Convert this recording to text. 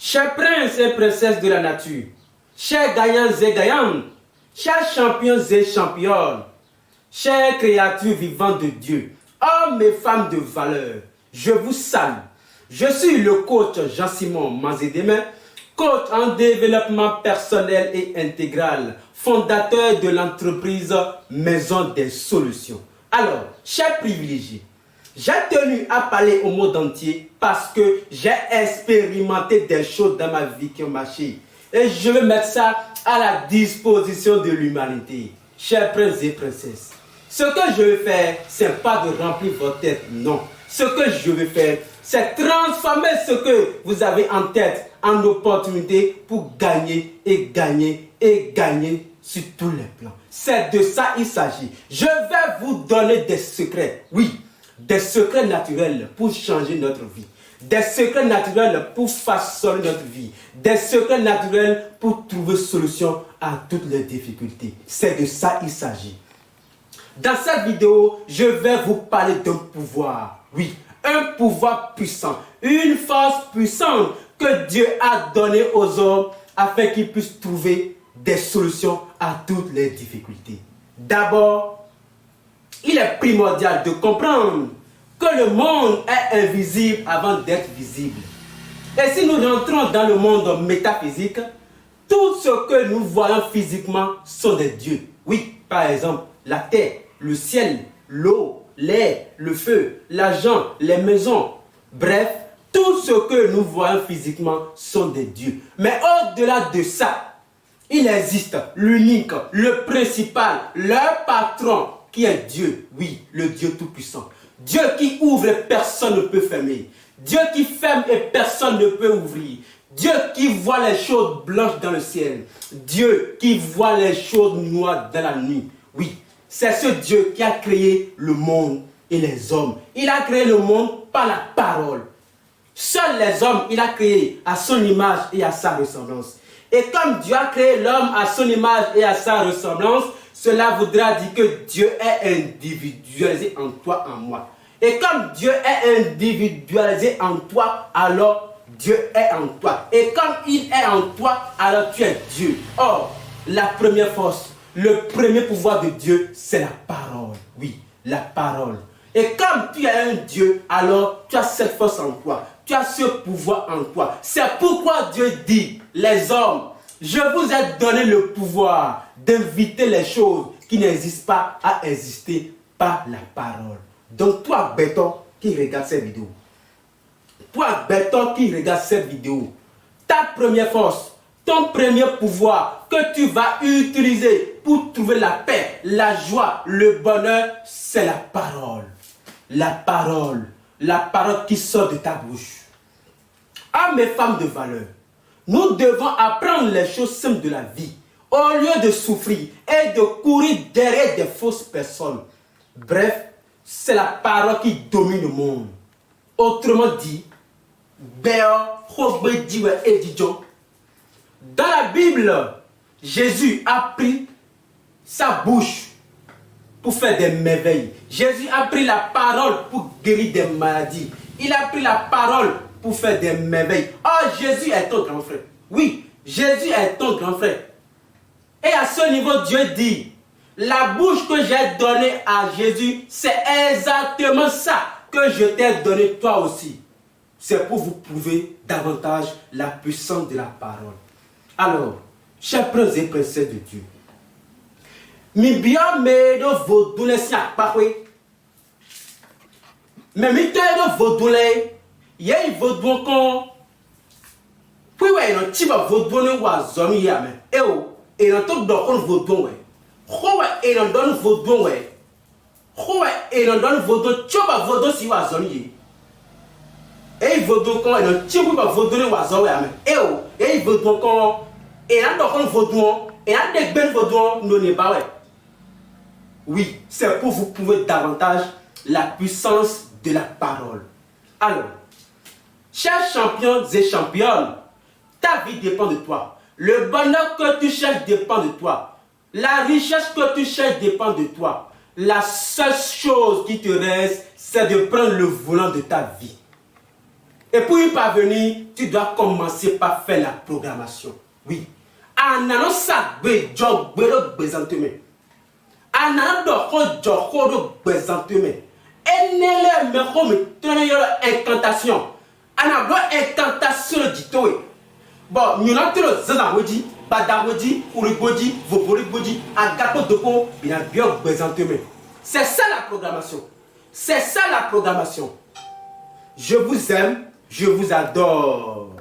Chers princes et princesses de la nature, chers gagnants et gagnantes, chers champions et championnes, chères créatures vivantes de Dieu, hommes et femmes de valeur, je vous salue. Je suis le coach Jean-Simon Manzedeme, coach en développement personnel et intégral, fondateur de l'entreprise Maison des Solutions. Alors, chers privilégiés, j'ai tenu à parler au monde entier parce que j'ai expérimenté des choses dans ma vie qui ont marché. Et je vais mettre ça à la disposition de l'humanité. Chers princes et princesses, ce que je vais faire, ce n'est pas de remplir votre tête, non. Ce que je vais faire, c'est transformer ce que vous avez en tête en opportunité pour gagner et gagner et gagner sur tous les plans. C'est de ça il s'agit. Je vais vous donner des secrets, oui. Des secrets naturels pour changer notre vie. Des secrets naturels pour façonner notre vie. Des secrets naturels pour trouver solution à toutes les difficultés. C'est de ça il s'agit. Dans cette vidéo, je vais vous parler d'un pouvoir. Oui, un pouvoir puissant. Une force puissante que Dieu a donnée aux hommes afin qu'ils puissent trouver des solutions à toutes les difficultés. D'abord, il est primordial de comprendre que le monde est invisible avant d'être visible. Et si nous rentrons dans le monde métaphysique, tout ce que nous voyons physiquement sont des dieux. Oui, par exemple, la terre, le ciel, l'eau, l'air, le feu, l'argent, les maisons. Bref, tout ce que nous voyons physiquement sont des dieux. Mais au-delà de ça, il existe l'unique, le principal, le patron, qui est Dieu, oui, le Dieu Tout-Puissant. Dieu qui ouvre et personne ne peut fermer. Dieu qui ferme et personne ne peut ouvrir. Dieu qui voit les choses blanches dans le ciel. Dieu qui voit les choses noires dans la nuit. Oui, c'est ce Dieu qui a créé le monde et les hommes. Il a créé le monde par la parole. Seuls les hommes, il a créé à son image et à sa ressemblance. Et comme Dieu a créé l'homme à son image et à sa ressemblance, cela voudra dire que Dieu est individualisé en toi, en moi. Et comme Dieu est individualisé en toi, alors Dieu est en toi. Et comme il est en toi, alors tu es Dieu. Or, la première force, le premier pouvoir de Dieu, c'est la parole. Oui, la parole. Et comme tu es un Dieu, alors tu as cette force en toi. Tu as ce pouvoir en toi. C'est pourquoi Dieu dit, les hommes, je vous ai donné le pouvoir d'inviter les choses qui n'existent pas à exister par la parole. Donc toi, béton, qui regarde cette vidéo, toi, béton, qui regarde cette vidéo, ta première force, ton premier pouvoir que tu vas utiliser pour trouver la paix, la joie, le bonheur, c'est la parole. La parole qui sort de ta bouche. Hommes et femmes de valeur, nous devons apprendre les choses simples de la vie, au lieu de souffrir et de courir derrière des fausses personnes. Bref, c'est la parole qui domine le monde. Autrement dit, dans la Bible, Jésus a pris sa bouche pour faire des merveilles. Jésus a pris la parole pour guérir des maladies. Il a pris la parole pour faire des merveilles. Oh, Jésus est ton grand frère. Oui, Jésus est ton grand frère. Et à ce niveau, Dieu dit, la bouche que j'ai donnée à Jésus, c'est exactement ça que je t'ai donné toi aussi. C'est pour vous prouver davantage la puissance de la parole. Alors, chers princes et princesses de Dieu, mi bien me do vodule si akpakwe. Mais mi te do vodule, ye vodou kon. Puis ouais, non tiba vodou wa zomi ya me. Et non to do kon vodou we. Ho we et non don vodou we. Ho we et non don vodou choba vodou si wa zomi. Et vodou kon et non tiba vodou wa zomi ya me. Et vodou kon et non do kon vodou et non de ben vodou no ne ba we. Oui, c'est pour vous prouver davantage la puissance de la parole. Alors, chers champions et championnes, ta vie dépend de toi. Le bonheur que tu cherches dépend de toi. La richesse que tu cherches dépend de toi. La seule chose qui te reste, c'est de prendre le volant de ta vie. Et pour y parvenir, tu dois commencer par faire la programmation. Oui. Anano sa gbe job gbero gbezanteme. Anano do ko do gbezanteme. Enele me ko me tene yo incantation. Ana do incantation ditoe. Bon, nous avons tous les Zazawodi, Badawodi, Urigodi, Voborigodi, Agapo Doko, bien bien présentement. C'est ça la programmation. C'est ça la programmation. Je vous aime, je vous adore.